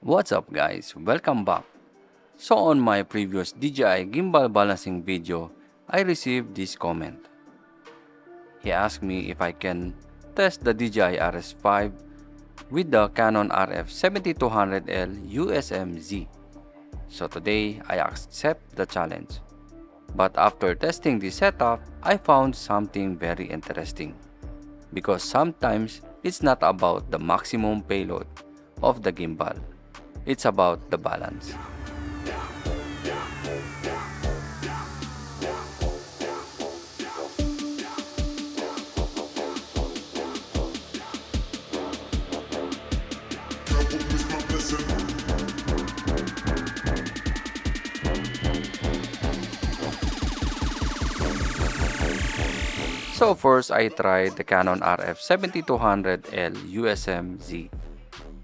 What's up guys, welcome back. So on my previous DJI gimbal balancing video, I received this comment. He asked me if I can test the DJI RS 5 with the Canon RF 7200 L USM Z. So today I accept the challenge. But after testing this setup, I found something very interesting. Because sometimes it's not about the maximum payload of the gimbal. It's about the balance. So first I tried the Canon RF 7200 L USM Z.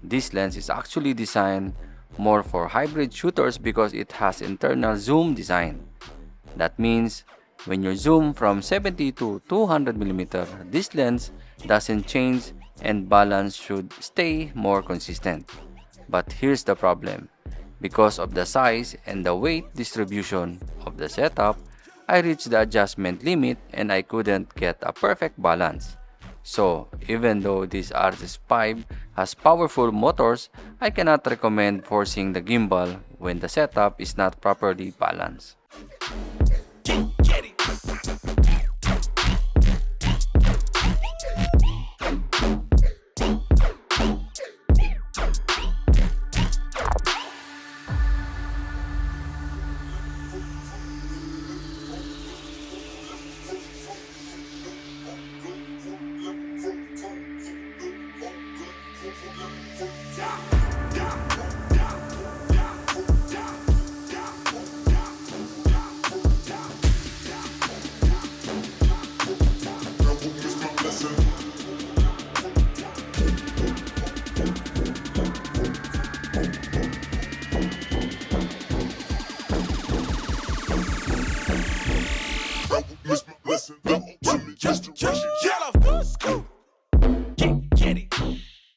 This lens is actually designed more for hybrid shooters because it has internal zoom design. That means when you zoom from 70 to 200mm, this lens doesn't change and balance should stay more consistent. But here's the problem. Because of the size and the weight distribution of the setup, I reached the adjustment limit and I couldn't get a perfect balance. So, even though this RS 5 has powerful motors, I cannot recommend forcing the gimbal when the setup is not properly balanced.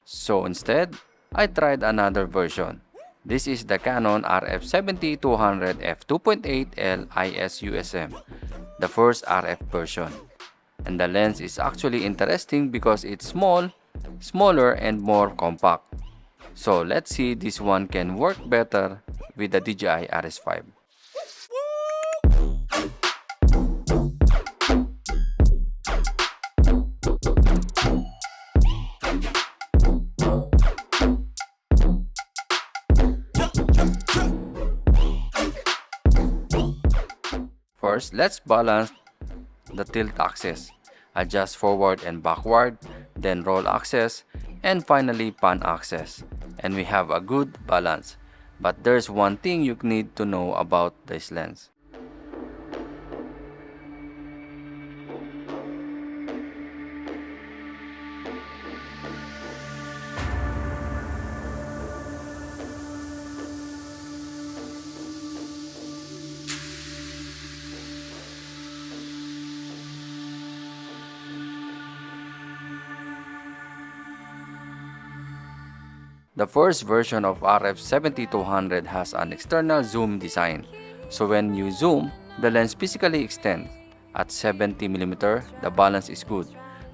So instead, I tried another version. This is the Canon RF 7200 f2.8 L IS USM, the first RF version. And the lens is actually interesting because it's smaller and more compact. So let's see this one can work better with the DJI RS 5. First, let's balance the tilt axis, adjust forward and backward, then roll axis, and finally pan axis. And we have a good balance. But there's one thing you need to know about this lens. The first version of RF 7200 has an external zoom design, so when you zoom, the lens physically extends. At 70mm, the balance is good,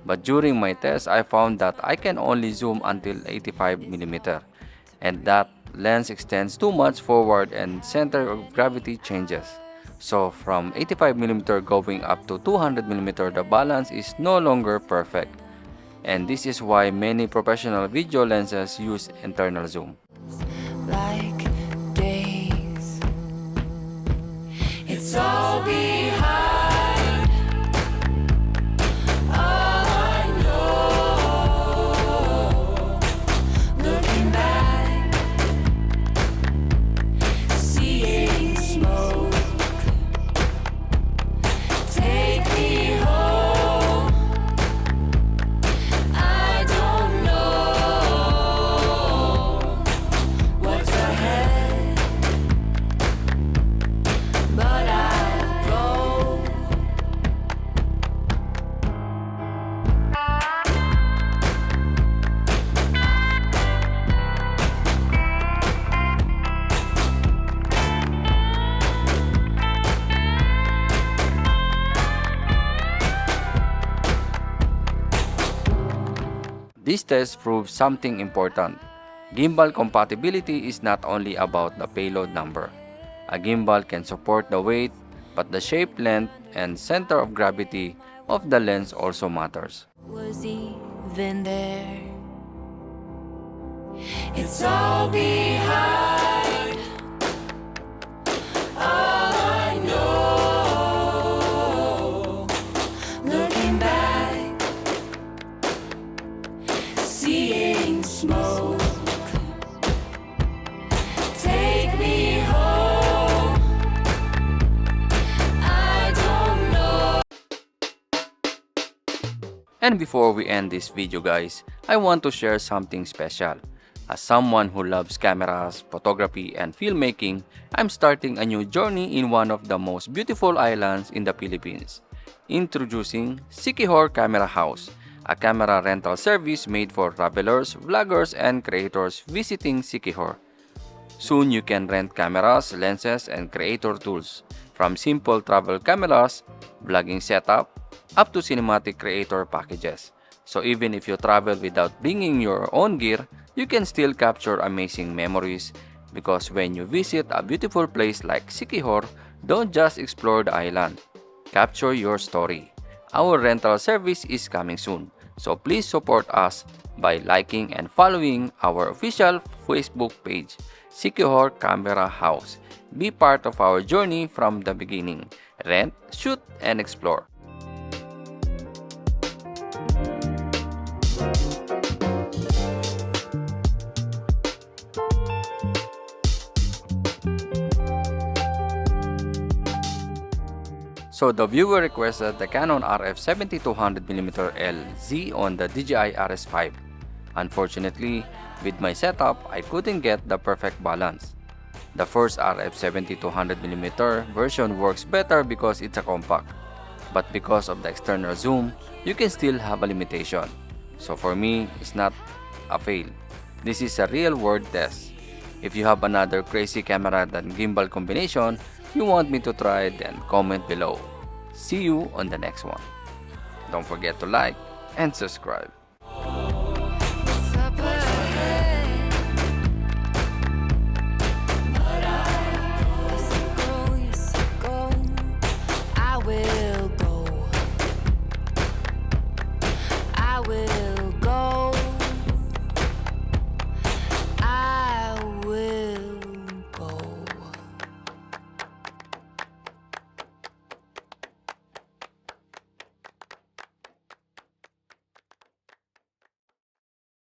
but during my test, I found that I can only zoom until 85mm, and that lens extends too much forward and center of gravity changes. So from 85mm going up to 200mm, the balance is no longer perfect. And this is why many professional video lenses use internal zoom. Like days, it's all behind. All I know, looking back, seeing smoke. Take me home. But I go This test proves something important. Gimbal compatibility is not only about the payload number. A gimbal can support the weight, but the shape, length, and center of gravity of the lens also matters. Was even there. It's all behind. All I know. Looking back, seeing smoke. Take me home. I don't know. And before we end this video guys, I want to share something special. As someone who loves cameras, photography, and filmmaking, I'm starting a new journey in one of the most beautiful islands in the Philippines. Introducing Siquijor Camera House, a camera rental service made for travelers, vloggers, and creators visiting Siquijor. Soon you can rent cameras, lenses, and creator tools, from simple travel cameras, vlogging setup, up to cinematic creator packages. So even if you travel without bringing your own gear, you can still capture amazing memories, because when you visit a beautiful place like Siquijor, don't just explore the island. Capture your story. Our rental service is coming soon, so please support us by liking and following our official Facebook page, Siquijor Camera House. Be part of our journey from the beginning. Rent, shoot, and explore. So the viewer requested the Canon RF 7200mm L Z on the DJI RS 5. Unfortunately, with my setup, I couldn't get the perfect balance. The first RF 7200mm version works better because it's a compact, but because of the external zoom, you can still have a limitation. So for me, it's not a fail. This is a real world test. If you have another crazy camera than gimbal combination you want me to try, then comment below. See you on the next one. Don't forget to like and subscribe.